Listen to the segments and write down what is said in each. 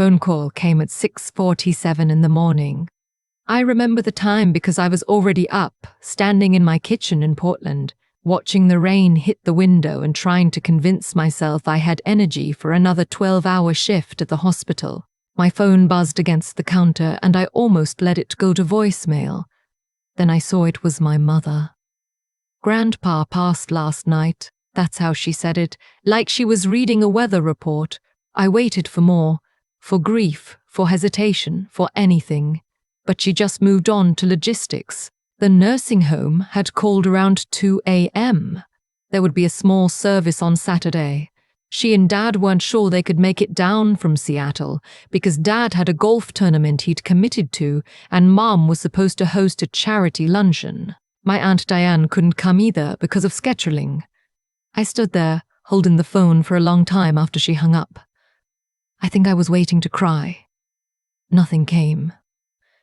Phone call came at 6:47 in the morning. I remember the time because I was already up, standing in my kitchen in Portland, watching the rain hit the window and trying to convince myself I had energy for another 12-hour shift at the hospital. My phone buzzed against the counter and I almost let it go to voicemail. Then I saw it was my mother. "Grandpa passed last night," that's how she said it, like she was reading a weather report. I waited for more, for grief, for hesitation, for anything. But she just moved on to logistics. The nursing home had called around 2 a.m. There would be a small service on Saturday. She and Dad weren't sure they could make it down from Seattle because Dad had a golf tournament he'd committed to and Mom was supposed to host a charity luncheon. My Aunt Diane couldn't come either because of scheduling. I stood there, holding the phone for a long time after she hung up. I think I was waiting to cry. Nothing came.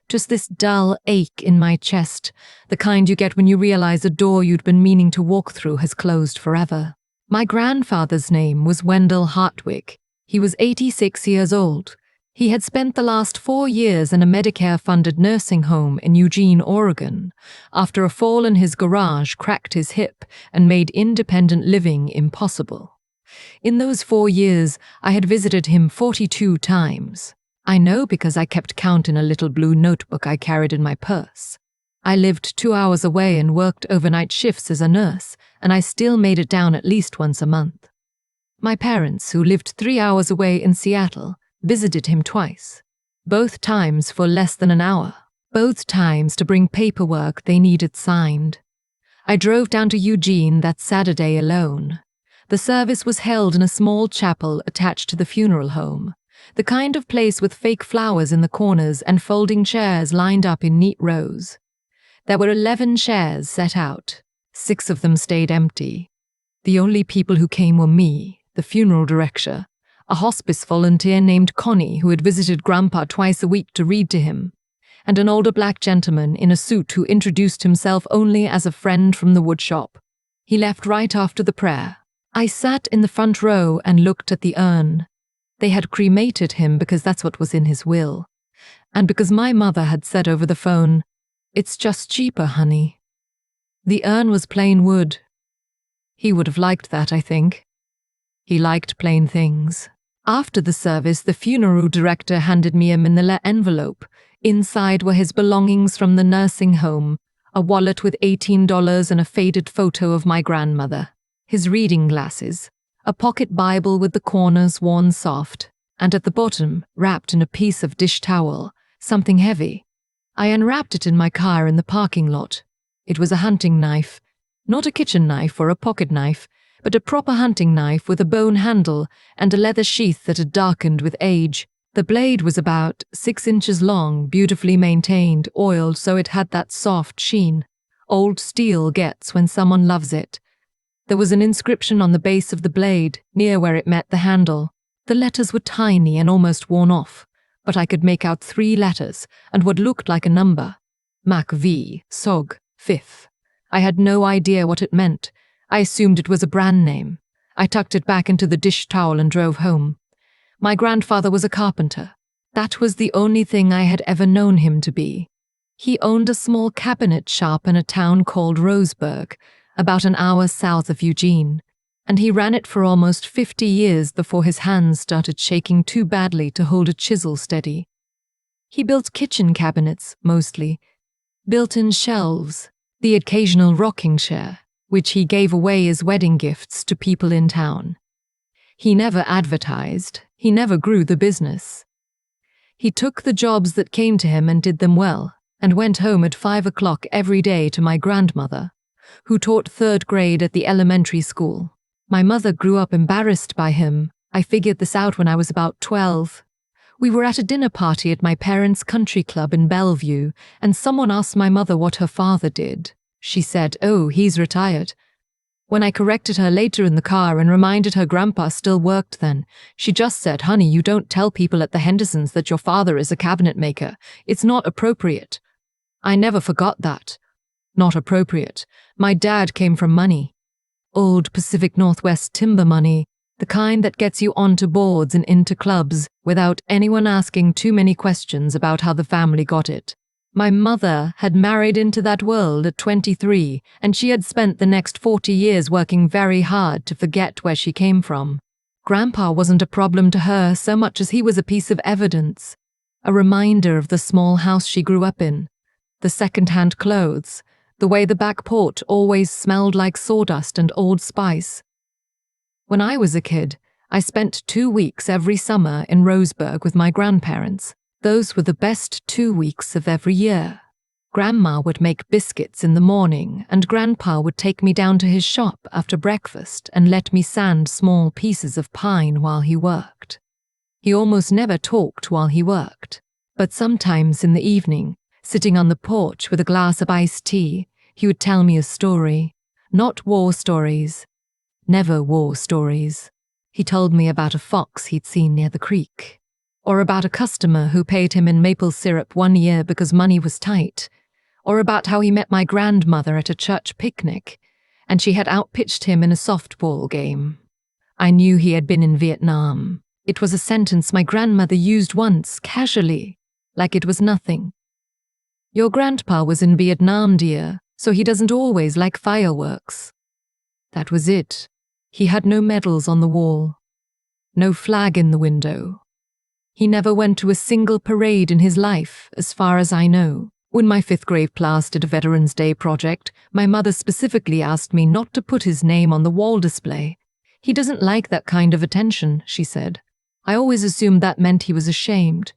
Just this dull ache in my chest, the kind you get when you realize a door you'd been meaning to walk through has closed forever. My grandfather's name was Wendell Hartwig. He was 86 years old. He had spent the last 4 years in a Medicare-funded nursing home in Eugene, Oregon, after a fall in his garage cracked his hip and made independent living impossible. In those 4 years, I had visited him 42 times. I know because I kept count in a little blue notebook I carried in my purse. I lived 2 hours away and worked overnight shifts as a nurse, and I still made it down at least once a month. My parents, who lived 3 hours away in Seattle, visited him twice. Both times for less than an hour. Both times to bring paperwork they needed signed. I drove down to Eugene that Saturday alone. The service was held in a small chapel attached to the funeral home. The kind of place with fake flowers in the corners and folding chairs lined up in neat rows. There were 11 chairs set out. 6 of them stayed empty. The only people who came were me, the funeral director, a hospice volunteer named Connie who had visited Grandpa twice a week to read to him, and an older black gentleman in a suit who introduced himself only as a friend from the woodshop. He left right after the prayer. I sat in the front row and looked at the urn. They had cremated him because that's what was in his will. And because my mother had said over the phone, "It's just cheaper, honey." The urn was plain wood. He would have liked that, I think. He liked plain things. After the service, the funeral director handed me a manila envelope. Inside were his belongings from the nursing home, a wallet with $18 and a faded photo of my grandmother, his reading glasses, a pocket Bible with the corners worn soft, and at the bottom, wrapped in a piece of dish towel, something heavy. I unwrapped it in my car in the parking lot. It was a hunting knife, not a kitchen knife or a pocket knife, but a proper hunting knife with a bone handle and a leather sheath that had darkened with age. The blade was about 6 inches long, beautifully maintained, oiled so it had that soft sheen old steel gets when someone loves it. There was an inscription on the base of the blade, near where it met the handle. The letters were tiny and almost worn off, but I could make out 3 letters and what looked like a number. Mac V, Sog, 5th. I had no idea what it meant. I assumed it was a brand name. I tucked it back into the dish towel and drove home. My grandfather was a carpenter. That was the only thing I had ever known him to be. He owned a small cabinet shop in a town called Roseburg, about an hour south of Eugene, and he ran it for almost 50 years before his hands started shaking too badly to hold a chisel steady. He built kitchen cabinets, mostly, built-in shelves, the occasional rocking chair, which he gave away as wedding gifts to people in town. He never advertised, he never grew the business. He took the jobs that came to him and did them well, and went home at 5 o'clock every day to my grandmother, who taught 3rd grade at the elementary school. My mother grew up embarrassed by him. I figured this out when I was about 12. We were at a dinner party at my parents' country club in Bellevue, and someone asked my mother what her father did. She said, "Oh, he's retired." When I corrected her later in the car and reminded her grandpa still worked then, she just said, "Honey, you don't tell people at the Hendersons that your father is a cabinet maker. It's not appropriate." I never forgot that. Not appropriate. My dad came from money. Old Pacific Northwest timber money, The kind that gets you onto boards and into clubs without anyone asking too many questions about how the family got it. My mother had married into that world at 23, and she had spent the next 40 years working very hard to forget where she came from. Grandpa wasn't a problem to her so much as he was a piece of evidence, a reminder of the small house she grew up in, the second-hand clothes, the way the back porch always smelled like sawdust and Old Spice. When I was a kid, I spent 2 weeks every summer in Roseburg with my grandparents. Those were the best 2 weeks of every year. Grandma would make biscuits in the morning, and Grandpa would take me down to his shop after breakfast and let me sand small pieces of pine while he worked. He almost never talked while he worked, but sometimes in the evening, sitting on the porch with a glass of iced tea, he would tell me a story. Not war stories. Never war stories. He told me about a fox he'd seen near the creek, or about a customer who paid him in maple syrup one year because money was tight, or about how he met my grandmother at a church picnic, and she had outpitched him in a softball game. I knew he had been in Vietnam. It was a sentence my grandmother used once, casually, like it was nothing. Your grandpa was in Vietnam, dear, so he doesn't always like fireworks. That was it. He had no medals on the wall, no flag in the window. He never went to a single parade in his life, as far as I know. When my 5th grade class did a Veterans Day project, my mother specifically asked me not to put his name on the wall display. He doesn't like that kind of attention, she said. I always assumed that meant he was ashamed.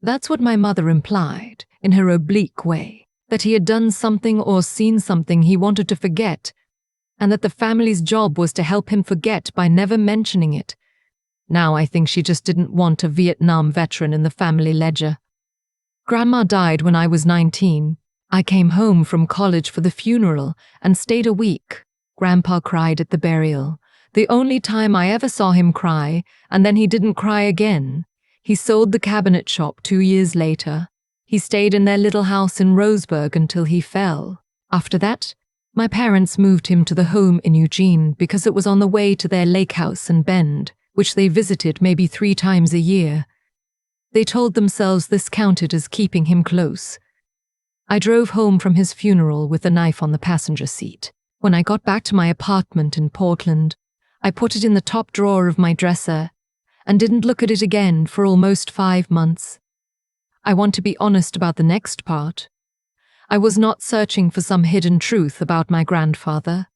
That's what my mother implied, in her oblique way, that he had done something or seen something he wanted to forget, and that the family's job was to help him forget by never mentioning it. Now I think she just didn't want a Vietnam veteran in the family ledger. Grandma died when I was 19. I came home from college for the funeral and stayed a week. Grandpa cried at the burial. The only time I ever saw him cry, and then he didn't cry again. He sold the cabinet shop 2 years later. He stayed in their little house in Roseburg until he fell. After that, my parents moved him to the home in Eugene because it was on the way to their lake house in Bend, which they visited maybe 3 times a year. They told themselves this counted as keeping him close. I drove home from his funeral with the knife on the passenger seat. When I got back to my apartment in Portland, I put it in the top drawer of my dresser and didn't look at it again for almost 5 months. I want to be honest about the next part. I was not searching for some hidden truth about my grandfather.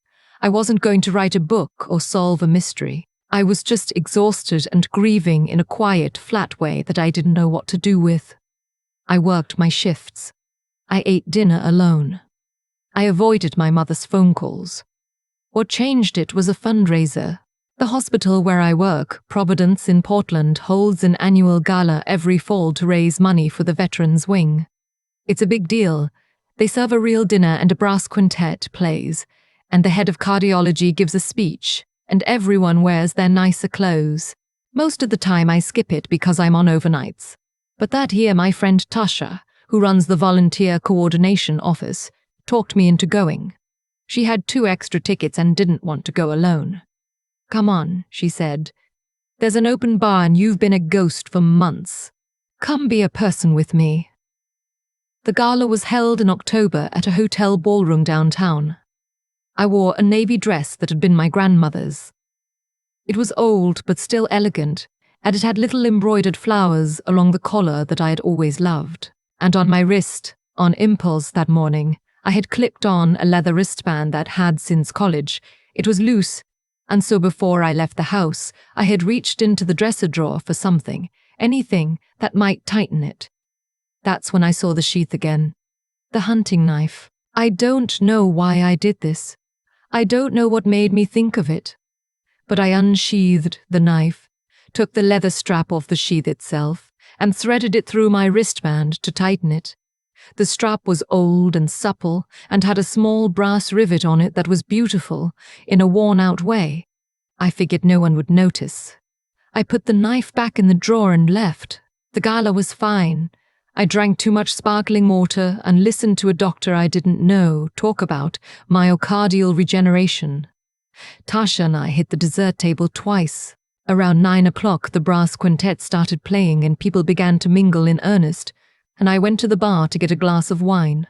I wasn't going to write a book or solve a mystery. I was just exhausted and grieving in a quiet, flat way that I didn't know what to do with. I worked my shifts. I ate dinner alone. I avoided my mother's phone calls. What changed it was a fundraiser. The hospital where I work, Providence in Portland, holds an annual gala every fall to raise money for the Veterans Wing. It's a big deal. They serve a real dinner and a brass quintet plays, and the head of cardiology gives a speech, and everyone wears their nicer clothes. Most of the time I skip it because I'm on overnights. But that year my friend Tasha, who runs the volunteer coordination office, talked me into going. She had 2 extra tickets and didn't want to go alone. Come on, she said. There's an open bar and you've been a ghost for months. Come be a person with me. The gala was held in October at a hotel ballroom downtown. I wore a navy dress that had been my grandmother's. It was old but still elegant, and it had little embroidered flowers along the collar that I had always loved. And on my wrist, on impulse that morning, I had clipped on a leather wristband that had since college. It was loose, and so before I left the house, I had reached into the dresser drawer for something, anything that might tighten it. That's when I saw the sheath again. The hunting knife. I don't know why I did this. I don't know what made me think of it. But I unsheathed the knife, took the leather strap off the sheath itself, and threaded it through my wristband to tighten it. The strap was old and supple and had a small brass rivet on it that was beautiful in a worn-out way. I figured no one would notice. I put the knife back in the drawer and left. The gala was fine. I drank too much sparkling water and listened to a doctor I didn't know talk about myocardial regeneration. Tasha and I hit the dessert table twice. Around 9 o'clock, the brass quintet started playing and people began to mingle in earnest, and I went to the bar to get a glass of wine.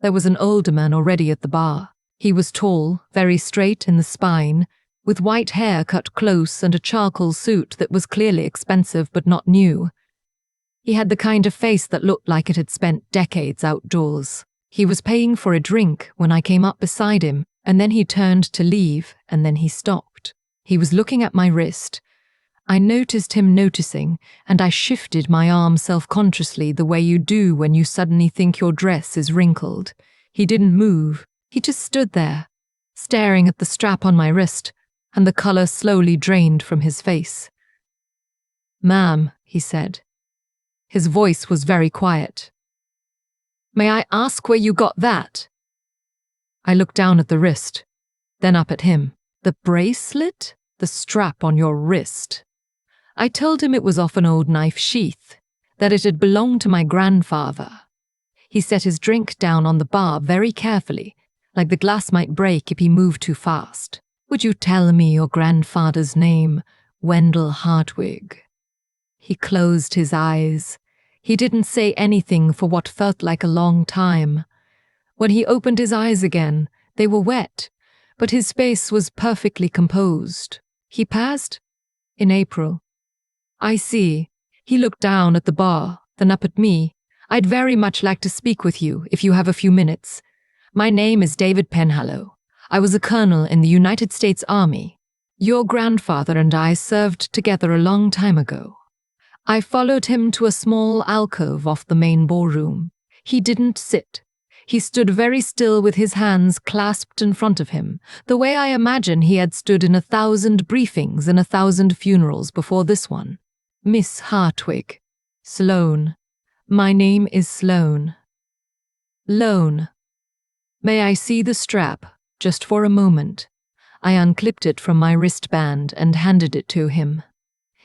There was an older man already at the bar. He was tall, very straight in the spine, with white hair cut close and a charcoal suit that was clearly expensive but not new. He had the kind of face that looked like it had spent decades outdoors. He was paying for a drink when I came up beside him, and then he turned to leave, and then he stopped. He was looking at my wrist. I noticed him noticing, and I shifted my arm self-consciously the way you do when you suddenly think your dress is wrinkled. He didn't move. He just stood there, staring at the strap on my wrist, and the color slowly drained from his face. "Ma'am," he said. His voice was very quiet. "May I ask where you got that?" I looked down at the wrist, then up at him. "The bracelet? The strap on your wrist." I told him it was off an old knife sheath, that it had belonged to my grandfather. He set his drink down on the bar very carefully, like the glass might break if he moved too fast. "Would you tell me your grandfather's name, Wendell Hartwig?" He closed his eyes. He didn't say anything for what felt like a long time. When he opened his eyes again, they were wet, but his face was perfectly composed. "He passed?" "In April." "I see." He looked down at the bar, then up at me. "I'd very much like to speak with you, if you have a few minutes. My name is David Penhallow. I was a colonel in the United States Army. Your grandfather and I served together a long time ago. I followed him to a small alcove off the main ballroom. He didn't sit. He stood very still with his hands clasped in front of him, the way I imagine he had stood in 1,000 briefings and 1,000 funerals before this one. "Miss Hartwig. Sloane. My name is Sloane." "Loan. May I see the strap, just for a moment?" I unclipped it from my wristband and handed it to him.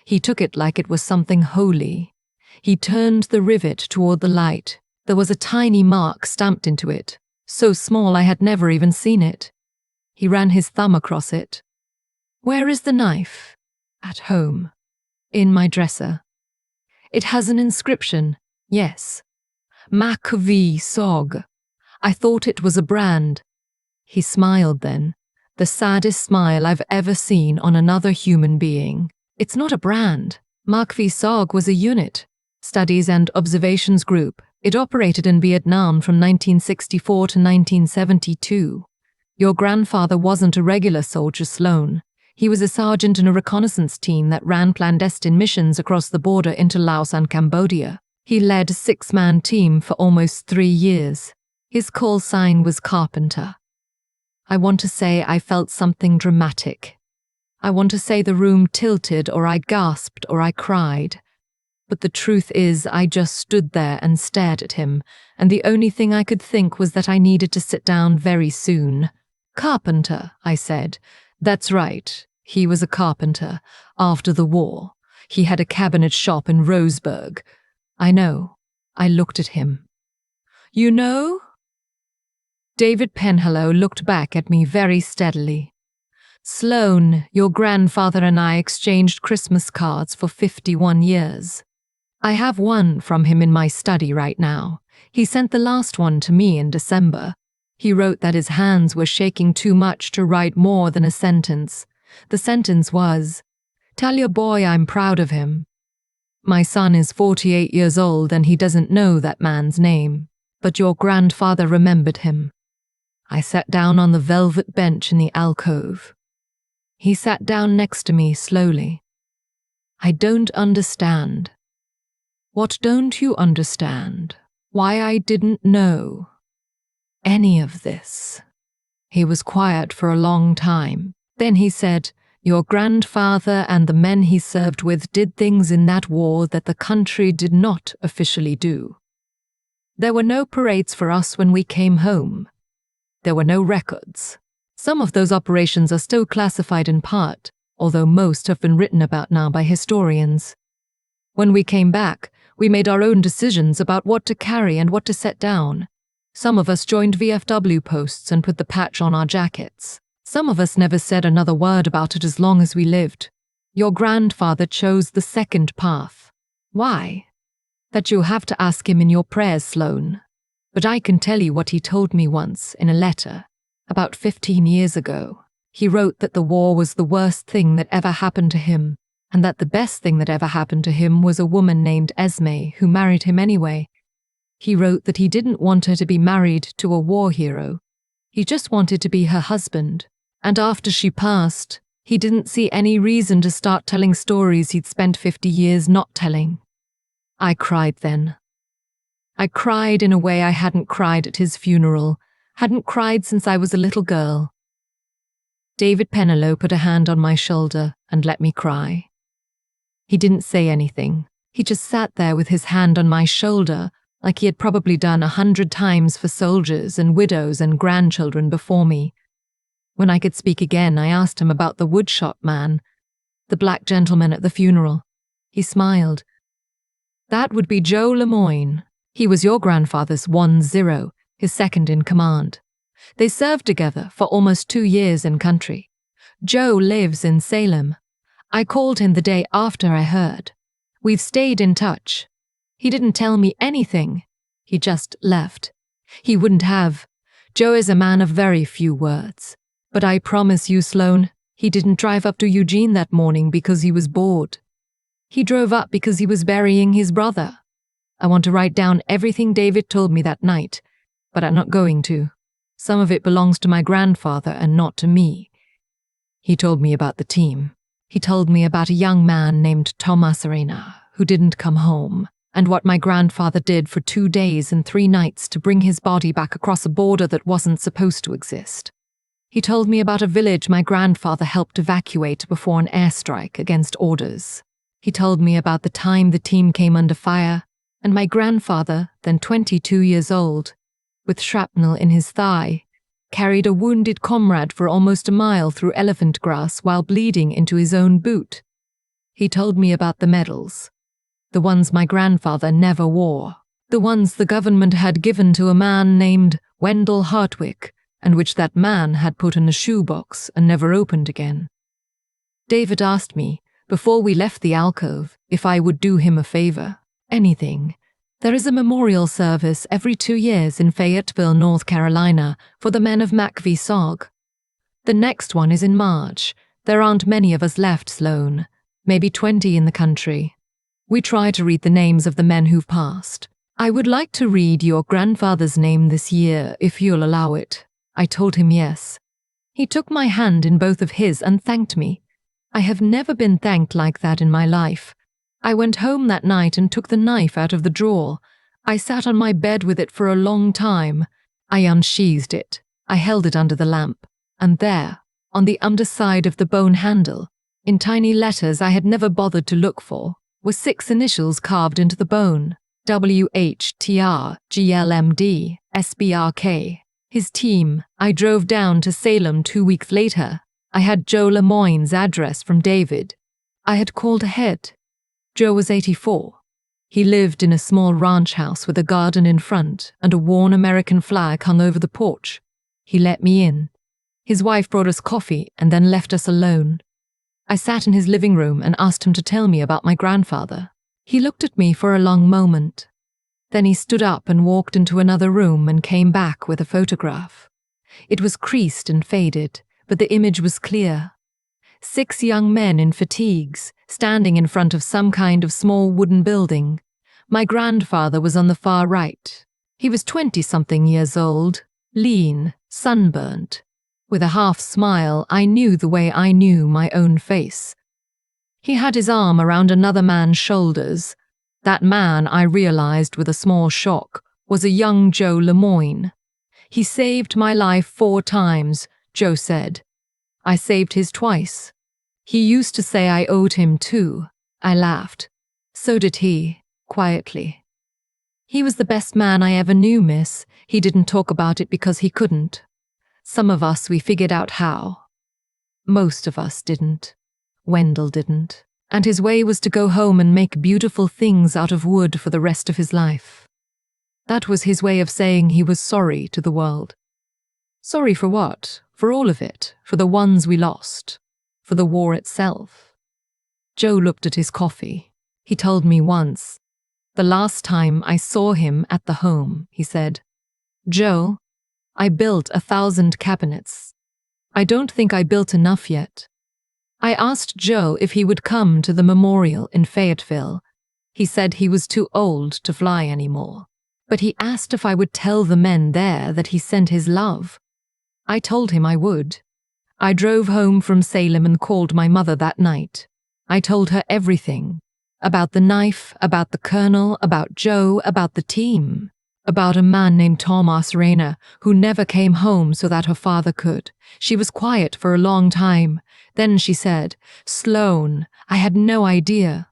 He took it like it was something holy. He turned the rivet toward the light. There was a tiny mark stamped into it, so small I had never even seen it. He ran his thumb across it. "Where is the knife?" "At home. In my dresser." "It has an inscription." "Yes. Mac V. Sog. I thought it was a brand." He smiled then, the saddest smile I've ever seen on another human being. "It's not a brand. Mark V. Sog was a unit, studies and observations group. It operated in Vietnam from 1964 to 1972. Your grandfather wasn't a regular soldier, Sloane. He was a sergeant in a reconnaissance team that ran clandestine missions across the border into Laos and Cambodia. He led a 6-man team for almost 3 years. His call sign was Carpenter. I want to say I felt something dramatic. I want to say the room tilted, or I gasped, or I cried. But the truth is, I just stood there and stared at him, and the only thing I could think was that I needed to sit down very soon. "Carpenter," I said. "That's right. He was a carpenter. After the war. He had a cabinet shop in Roseburg." "I know." I looked at him. "You know?" David Penhallow looked back at me very steadily. "Sloane, your grandfather and I exchanged Christmas cards for 51 years. I have one from him in my study right now. He sent the last one to me in December. He wrote that his hands were shaking too much to write more than a sentence. The sentence was, 'Tell your boy I'm proud of him.' My son is 48 years old and he doesn't know that man's name, but your grandfather remembered him." I sat down on the velvet bench in the alcove. He sat down next to me slowly. "I don't understand." "What don't you understand?" "Why I didn't know any of this." He was quiet for a long time. Then he said, "Your grandfather and the men he served with did things in that war that the country did not officially do. There were no parades for us when we came home. There were no records. Some of those operations are still classified in part, although most have been written about now by historians. When we came back, we made our own decisions about what to carry and what to set down. Some of us joined VFW posts and put the patch on our jackets. Some of us never said another word about it as long as we lived. Your grandfather chose the second path. Why? That you'll have to ask him in your prayers, Sloane. But I can tell you what he told me once in a letter, about 15 years ago. He wrote that the war was the worst thing that ever happened to him, and that the best thing that ever happened to him was a woman named Esme who married him anyway. He wrote that he didn't want her to be married to a war hero. He just wanted to be her husband, and after she passed, he didn't see any reason to start telling stories he'd spent 50 years not telling. I cried then. I cried in a way I hadn't cried at his funeral, hadn't cried since I was a little girl. David Penelope put a hand on my shoulder and let me cry. He didn't say anything. He just sat there with his hand on my shoulder, like he had probably done 100 times for soldiers and widows and grandchildren before me. When I could speak again, I asked him about the woodshop man, the black gentleman at the funeral. He smiled. That would be Joe Lemoyne. He was your grandfather's 1-0, his second in command. They served together for almost 2 years in country. Joe lives in Salem. I called him the day after I heard. We've stayed in touch. He didn't tell me anything. He just left. He wouldn't have. Joe is a man of very few words. But I promise you, Sloane, he didn't drive up to Eugene that morning because he was bored. He drove up because he was burying his brother. I want to write down everything David told me that night, but I'm not going to. Some of it belongs to my grandfather and not to me. He told me about the team. He told me about a young man named Thomas Arena who didn't come home, and what my grandfather did for 2 days and 3 nights to bring his body back across a border that wasn't supposed to exist. He told me about a village my grandfather helped evacuate before an airstrike against orders. He told me about the time the team came under fire, and my grandfather, then 22 years old, with shrapnel in his thigh, carried a wounded comrade for almost a mile through elephant grass while bleeding into his own boot. He told me about the medals, the ones my grandfather never wore, the ones the government had given to a man named Wendell Hartwick, and which that man had put in a shoebox and never opened again. David asked me, before we left the alcove, if I would do him a favor. Anything. There is a memorial service every 2 years in Fayetteville, North Carolina, for the men of McVsog. The next one is in March. There aren't many of us left, Sloane. Maybe 20 in the country. We try to read the names of the men who've passed. I would like to read your grandfather's name this year, if you'll allow it. I told him yes. He took my hand in both of his and thanked me. I have never been thanked like that in my life. I went home that night and took the knife out of the drawer. I sat on my bed with it for a long time. I unsheathed it. I held it under the lamp. And there, on the underside of the bone handle, in tiny letters I had never bothered to look for, were 6 initials carved into the bone. WHTR, GLMD, SBRK. His team. I drove down to Salem 2 weeks later. I had Joe Lemoyne's address from David. I had called ahead. Joe was 84. He lived in a small ranch house with a garden in front and a worn American flag hung over the porch. He let me in. His wife brought us coffee and then left us alone. I sat in his living room and asked him to tell me about my grandfather. He looked at me for a long moment. Then he stood up and walked into another room and came back with a photograph. It was creased and faded, but the image was clear. 6 young men in fatigues, standing in front of some kind of small wooden building. My grandfather was on the far right. He was 20-something years old, lean, sunburnt. With a half smile, I knew the way I knew my own face. He had his arm around another man's shoulders. That man, I realized with a small shock, was a young Joe Lemoyne. He saved my life 4 times, Joe said. I saved his twice. He used to say I owed him 2. I laughed. So did he, quietly. He was the best man I ever knew, miss. He didn't talk about it because he couldn't. Some of us, we figured out how. Most of us didn't. Wendell didn't. And his way was to go home and make beautiful things out of wood for the rest of his life. That was his way of saying he was sorry to the world. Sorry for what? For all of it. For the ones we lost. For the war itself. Joe looked at his coffee. He told me once. The last time I saw him at the home, he said, "Joe, I built 1,000 cabinets. I don't think I built enough yet." I asked Joe if he would come to the memorial in Fayetteville. He said he was too old to fly anymore. But he asked if I would tell the men there that he sent his love. I told him I would. I drove home from Salem and called my mother that night. I told her everything. About the knife, about the colonel, about Joe, about the team. About a man named Thomas Rayner who never came home so that her father could. She was quiet for a long time. Then she said, "Sloan, I had no idea."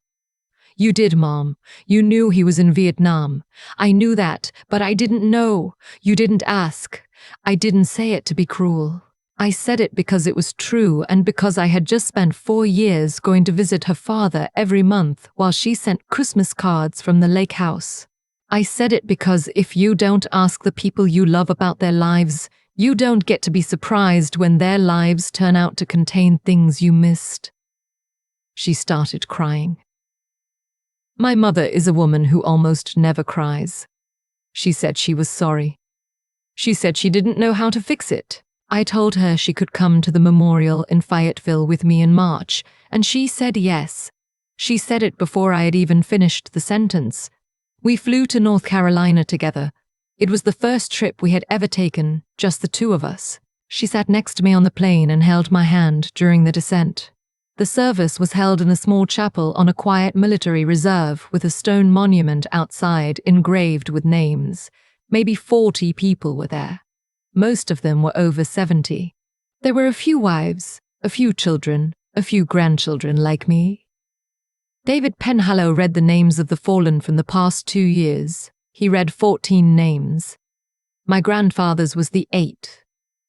"You did, Mom. You knew he was in Vietnam. I knew that, but I didn't know. You didn't ask. I didn't say it to be cruel. I said it because it was true and because I had just spent 4 years going to visit her father every month while she sent Christmas cards from the lake house. I said it because if you don't ask the people you love about their lives, you don't get to be surprised when their lives turn out to contain things you missed." She started crying. My mother is a woman who almost never cries. She said she was sorry. She said she didn't know how to fix it. I told her she could come to the memorial in Fayetteville with me in March, and she said yes. She said it before I had even finished the sentence. We flew to North Carolina together. It was the first trip we had ever taken, just the two of us. She sat next to me on the plane and held my hand during the descent. The service was held in a small chapel on a quiet military reserve with a stone monument outside engraved with names. Maybe 40 people were there. Most of them were over 70. There were a few wives, a few children, a few grandchildren like me. David Penhallow read the names of the fallen from the past 2 years. He read 14 names. My grandfather's was the 8th.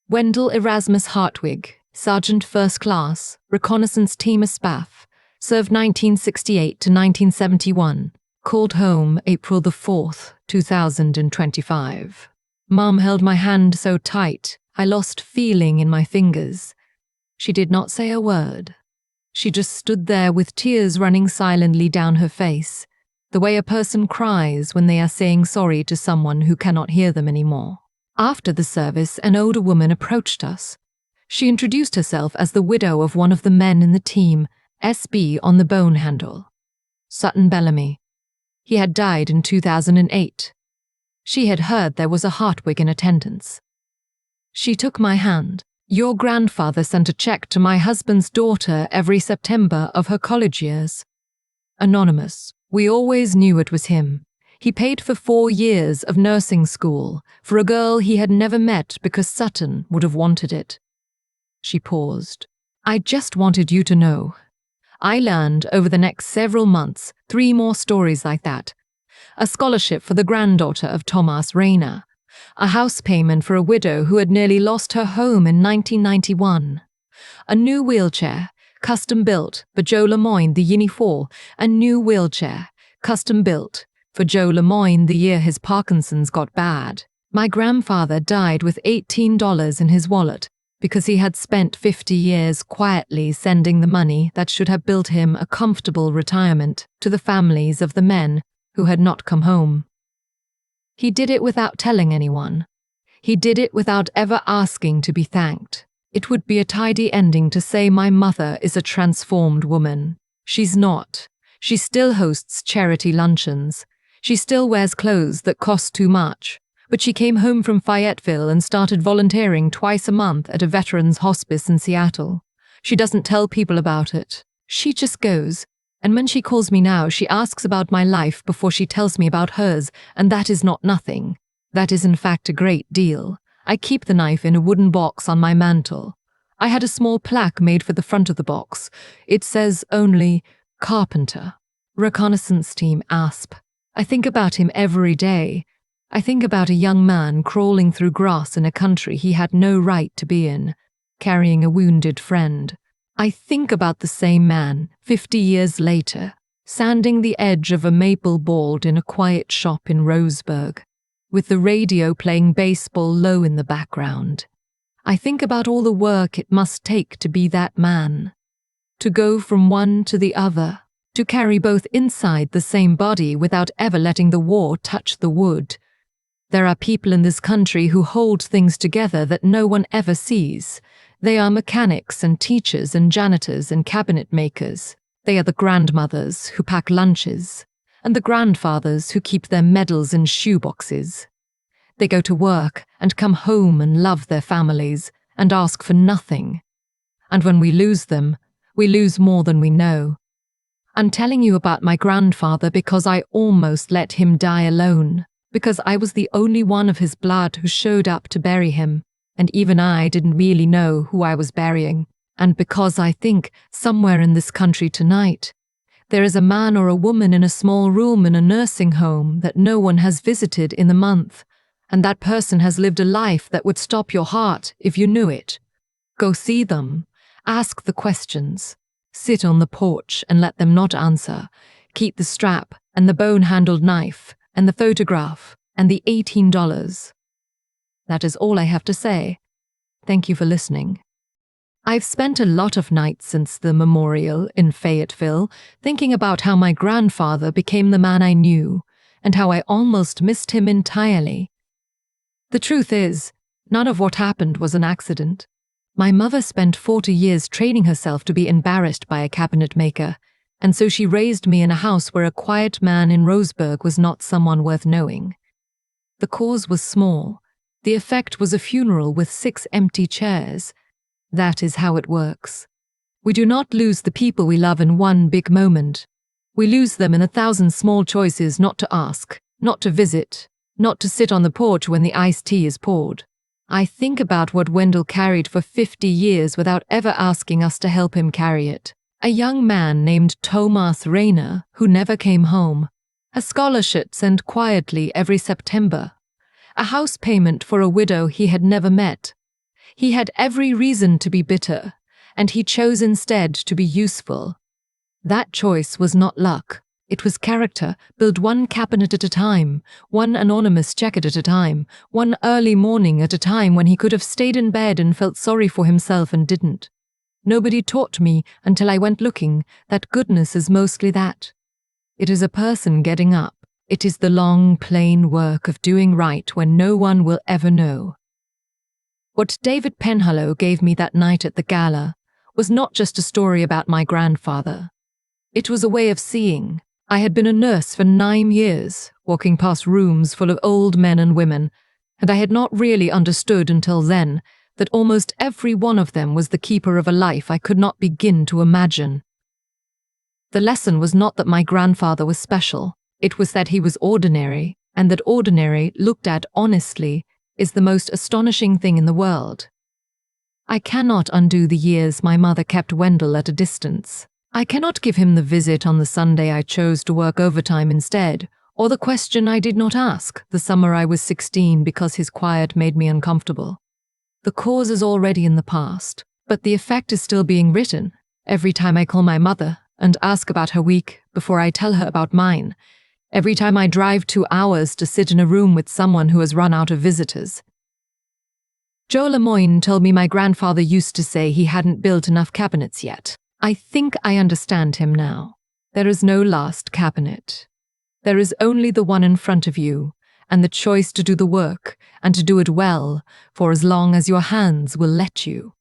Wendell Erasmus Hartwig, Sergeant First Class, Reconnaissance Team Aspath, served 1968 to 1971, called home April the 4th, 2025. Mom held my hand so tight, I lost feeling in my fingers. She did not say a word. She just stood there with tears running silently down her face, the way a person cries when they are saying sorry to someone who cannot hear them anymore. After the service, an older woman approached us. She introduced herself as the widow of one of the men in the team, SB on the bone handle. Sutton Bellamy. He had died in 2008. She had heard there was a Hartwig in attendance. She took my hand. "Your grandfather sent a check to my husband's daughter every September of her college years." Anonymous. "We always knew it was him. He paid for 4 years of nursing school for a girl he had never met because Sutton would have wanted it." She paused. "I just wanted you to know. I learned over the next several months 3 more stories like that. A scholarship for the granddaughter of Thomas Rayner. A house payment for a widow who had nearly lost her home in 1991. A new wheelchair, custom built for Joe Lemoyne the year before. A new wheelchair, custom built for Joe Lemoyne the year his Parkinson's got bad. My grandfather died with $18 in his wallet because he had spent 50 years quietly sending the money that should have built him a comfortable retirement to the families of the men who had not come home. He did it without telling anyone. He did it without ever asking to be thanked. It would be a tidy ending to say my mother is a transformed woman. She's not. She still hosts charity luncheons. She still wears clothes that cost too much. But she came home from Fayetteville and started volunteering twice a month at a veterans hospice in Seattle. She doesn't tell people about it. She just goes. And when she calls me now, she asks about my life before she tells me about hers, and that is not nothing. That is in fact a great deal. I keep the knife in a wooden box on my mantle. I had a small plaque made for the front of the box. It says only, Carpenter. Reconnaissance Team ASP. I think about him every day. I think about a young man crawling through grass in a country he had no right to be in, carrying a wounded friend. I think about the same man, 50 years later, sanding the edge of a maple board in a quiet shop in Roseburg, with the radio playing baseball low in the background. I think about all the work it must take to be that man, to go from one to the other, to carry both inside the same body without ever letting the war touch the wood. There are people in this country who hold things together that no one ever sees. They are mechanics and teachers and janitors and cabinet makers. They are the grandmothers who pack lunches, and the grandfathers who keep their medals in shoeboxes. They go to work and come home and love their families and ask for nothing. And when we lose them, we lose more than we know. I'm telling you about my grandfather because I almost let him die alone, because I was the only one of his blood who showed up to bury him, and even I didn't really know who I was burying, and because I think somewhere in this country tonight, there is a man or a woman in a small room in a nursing home that no one has visited in a month, and that person has lived a life that would stop your heart if you knew it. Go see them. Ask the questions. Sit on the porch and let them not answer. Keep the strap and the bone-handled knife and the photograph and the $18. That is all I have to say. Thank you for listening. I've spent a lot of nights since the memorial in Fayetteville thinking about how my grandfather became the man I knew and how I almost missed him entirely. The truth is, none of what happened was an accident. My mother spent 40 years training herself to be embarrassed by a cabinet maker, and so she raised me in a house where a quiet man in Roseburg was not someone worth knowing. The cause was small. The effect was a funeral with 6 empty chairs. That is how it works. We do not lose the people we love in one big moment. We lose them in 1,000 small choices not to ask, not to visit, not to sit on the porch when the iced tea is poured. I think about what Wendell carried for 50 years without ever asking us to help him carry it. A young man named Thomas Rayner who never came home. A scholarship sent quietly every September. A house payment for a widow he had never met. He had every reason to be bitter, and he chose instead to be useful. That choice was not luck. It was character, built one cabinet at a time, one anonymous jacket at a time, one early morning at a time when he could have stayed in bed and felt sorry for himself and didn't. Nobody taught me, until I went looking, that goodness is mostly that. It is a person getting up. It is the long, plain work of doing right when no one will ever know. What David Penhallow gave me that night at the gala was not just a story about my grandfather. It was a way of seeing. I had been a nurse for 9 years, walking past rooms full of old men and women, and I had not really understood until then that almost every one of them was the keeper of a life I could not begin to imagine. The lesson was not that my grandfather was special, it was that he was ordinary, and that ordinary, looked at honestly, is the most astonishing thing in the world. I cannot undo the years my mother kept Wendell at a distance. I cannot give him the visit on the Sunday I chose to work overtime instead, or the question I did not ask the summer I was 16 because his quiet made me uncomfortable. The cause is already in the past, but the effect is still being written. Every time I call my mother and ask about her week before I tell her about mine, every time I drive 2 hours to sit in a room with someone who has run out of visitors. Joe Lemoyne told me my grandfather used to say he hadn't built enough cabinets yet. I think I understand him now. There is no last cabinet. There is only the one in front of you, and the choice to do the work, and to do it well, for as long as your hands will let you.